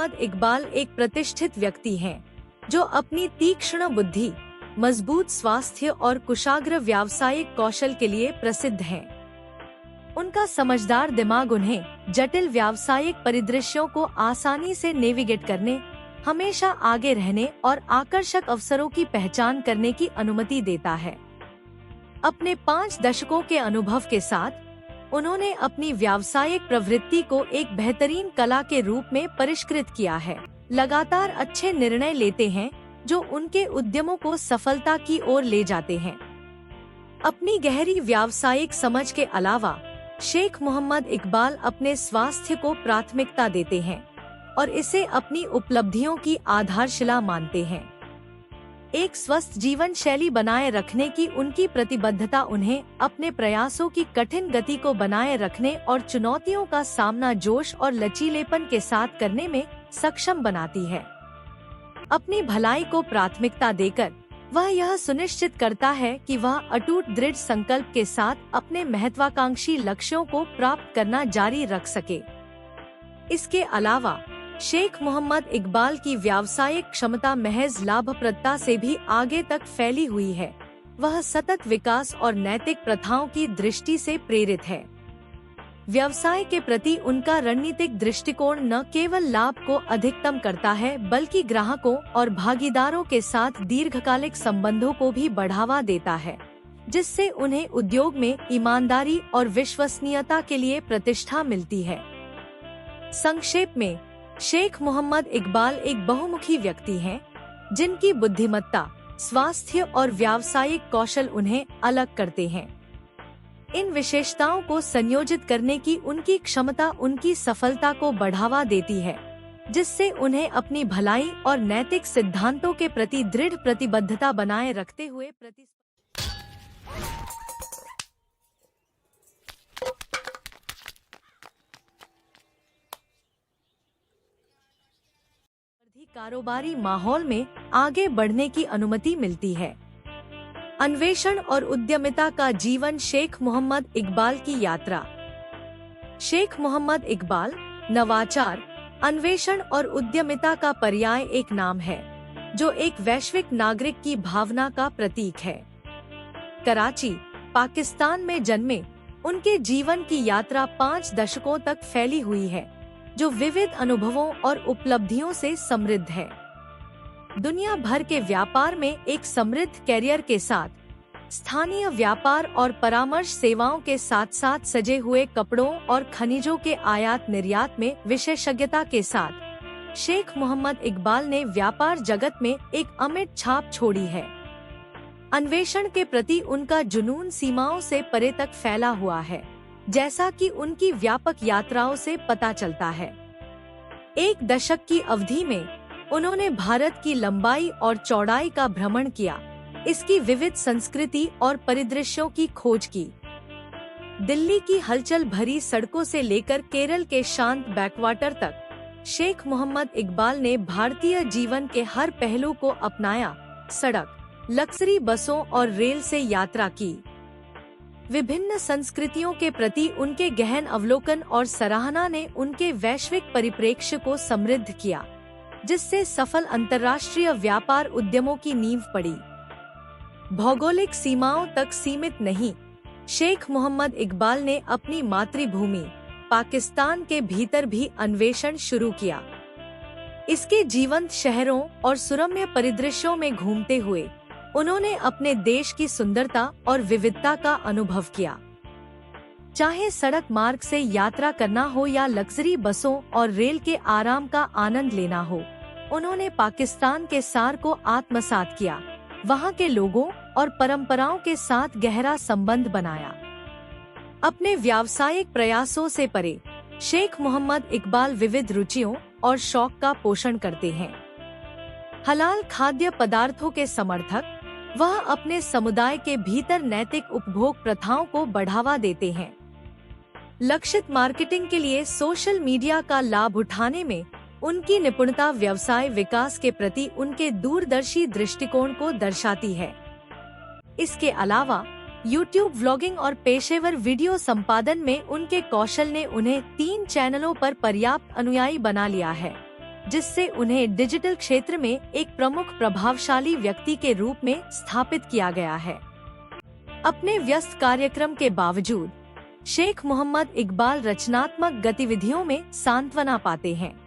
मोहम्मद इकबाल एक प्रतिष्ठित व्यक्ति हैं, जो अपनी तीक्ष्ण बुद्धि, मजबूत स्वास्थ्य और कुशाग्र व्यावसायिक कौशल के लिए प्रसिद्ध हैं। उनका समझदार दिमाग उन्हें जटिल व्यावसायिक परिदृश्यों को आसानी से नेविगेट करने, हमेशा आगे रहने और आकर्षक अवसरों की पहचान करने की अनुमति देता है। अपने 5 दशकों के अनुभव के साथ उन्होंने अपनी व्यावसायिक प्रवृत्ति को एक बेहतरीन कला के रूप में परिष्कृत किया है। लगातार अच्छे निर्णय लेते हैं जो उनके उद्यमों को सफलता की ओर ले जाते हैं। अपनी गहरी व्यावसायिक समझ के अलावा शेख मोहम्मद इकबाल अपने स्वास्थ्य को प्राथमिकता देते हैं और इसे अपनी उपलब्धियों की आधारशिला मानते हैं। एक स्वस्थ जीवन शैली बनाए रखने की उनकी प्रतिबद्धता उन्हें अपने प्रयासों की कठिन गति को बनाए रखने और चुनौतियों का सामना जोश और लचीलेपन के साथ करने में सक्षम बनाती है। अपनी भलाई को प्राथमिकता देकर वह यह सुनिश्चित करता है कि वह अटूट दृढ़ संकल्प के साथ अपने महत्वाकांक्षी लक्ष्यों को प्राप्त करना जारी रख सके। इसके अलावा शेख मोहम्मद इकबाल की व्यावसायिक क्षमता महज लाभप्रदता से भी आगे तक फैली हुई है। वह सतत विकास और नैतिक प्रथाओं की दृष्टि से प्रेरित है। व्यवसाय के प्रति उनका रणनीतिक दृष्टिकोण न केवल लाभ को अधिकतम करता है, बल्कि ग्राहकों और भागीदारों के साथ दीर्घकालिक संबंधों को भी बढ़ावा देता है, जिससे उन्हें उद्योग में ईमानदारी और विश्वसनीयता के लिए प्रतिष्ठा मिलती है। संक्षेप में, शेख मोहम्मद इकबाल एक बहुमुखी व्यक्ति हैं, जिनकी बुद्धिमत्ता, स्वास्थ्य और व्यावसायिक कौशल उन्हें अलग करते हैं। इन विशेषताओं को संयोजित करने की उनकी क्षमता उनकी सफलता को बढ़ावा देती है, जिससे उन्हें अपनी भलाई और नैतिक सिद्धांतों के प्रति दृढ़ प्रतिबद्धता बनाए रखते हुए कारोबारी माहौल में आगे बढ़ने की अनुमति मिलती है। अन्वेषण और उद्यमिता का जीवन शेख मोहम्मद इकबाल की यात्रा। शेख मोहम्मद इकबाल नवाचार, अन्वेषण और उद्यमिता का पर्याय एक नाम है, जो एक वैश्विक नागरिक की भावना का प्रतीक है। कराची, पाकिस्तान में जन्मे उनके जीवन की यात्रा 5 दशकों तक फैली हुई है, जो विविध अनुभवों और उपलब्धियों से समृद्ध है। दुनिया भर के व्यापार में एक समृद्ध कैरियर के साथ, स्थानीय व्यापार और परामर्श सेवाओं के साथ साथ सजे हुए कपड़ों और खनिजों के आयात निर्यात में विशेषज्ञता के साथ, शेख मोहम्मद इकबाल ने व्यापार जगत में एक अमिट छाप छोड़ी है। अन्वेषण के प्रति उनका जुनून सीमाओं से परे तक फैला हुआ है, जैसा कि उनकी व्यापक यात्राओं से पता चलता है। 1 दशक की अवधि में उन्होंने भारत की लंबाई और चौड़ाई का भ्रमण किया, इसकी विविध संस्कृति और परिदृश्यों की खोज की। दिल्ली की हलचल भरी सड़कों से लेकर केरल के शांत बैकवाटर तक, शेख मोहम्मद इकबाल ने भारतीय जीवन के हर पहलू को अपनाया। सड़क, लग्जरी बसों और रेल से यात्रा की। विभिन्न संस्कृतियों के प्रति उनके गहन अवलोकन और सराहना ने उनके वैश्विक परिप्रेक्ष्य को समृद्ध किया, जिससे सफल अंतर्राष्ट्रीय व्यापार उद्यमों की नींव पड़ी। भौगोलिक सीमाओं तक सीमित नहीं, शेख मोहम्मद इकबाल ने अपनी मातृभूमि पाकिस्तान के भीतर भी अन्वेषण शुरू किया। इसके जीवंत शहरों और सुरम्य परिदृश्यों में घूमते हुए उन्होंने अपने देश की सुंदरता और विविधता का अनुभव किया। चाहे सड़क मार्ग से यात्रा करना हो या लग्जरी बसों और रेल के आराम का आनंद लेना हो, उन्होंने पाकिस्तान के सार को आत्मसात किया, वहाँ के लोगों और परंपराओं के साथ गहरा संबंध बनाया। अपने व्यावसायिक प्रयासों से परे, शेख मोहम्मद इकबाल विविध रुचियों और शौक का पोषण करते हैं। हलाल खाद्य पदार्थों के समर्थक, वह अपने समुदाय के भीतर नैतिक उपभोग प्रथाओं को बढ़ावा देते हैं। लक्षित मार्केटिंग के लिए सोशल मीडिया का लाभ उठाने में उनकी निपुणता व्यवसाय विकास के प्रति उनके दूरदर्शी दृष्टिकोण को दर्शाती है। इसके अलावा YouTube व्लॉगिंग और पेशेवर वीडियो संपादन में उनके कौशल ने उन्हें 3 चैनलों पर पर्याप्त अनुयायी बना लिया है। जिससे उन्हें डिजिटल क्षेत्र में एक प्रमुख प्रभावशाली व्यक्ति के रूप में स्थापित किया गया है। अपने व्यस्त कार्यक्रम के बावजूद शेख मोहम्मद इकबाल रचनात्मक गतिविधियों में सांत्वना पाते हैं।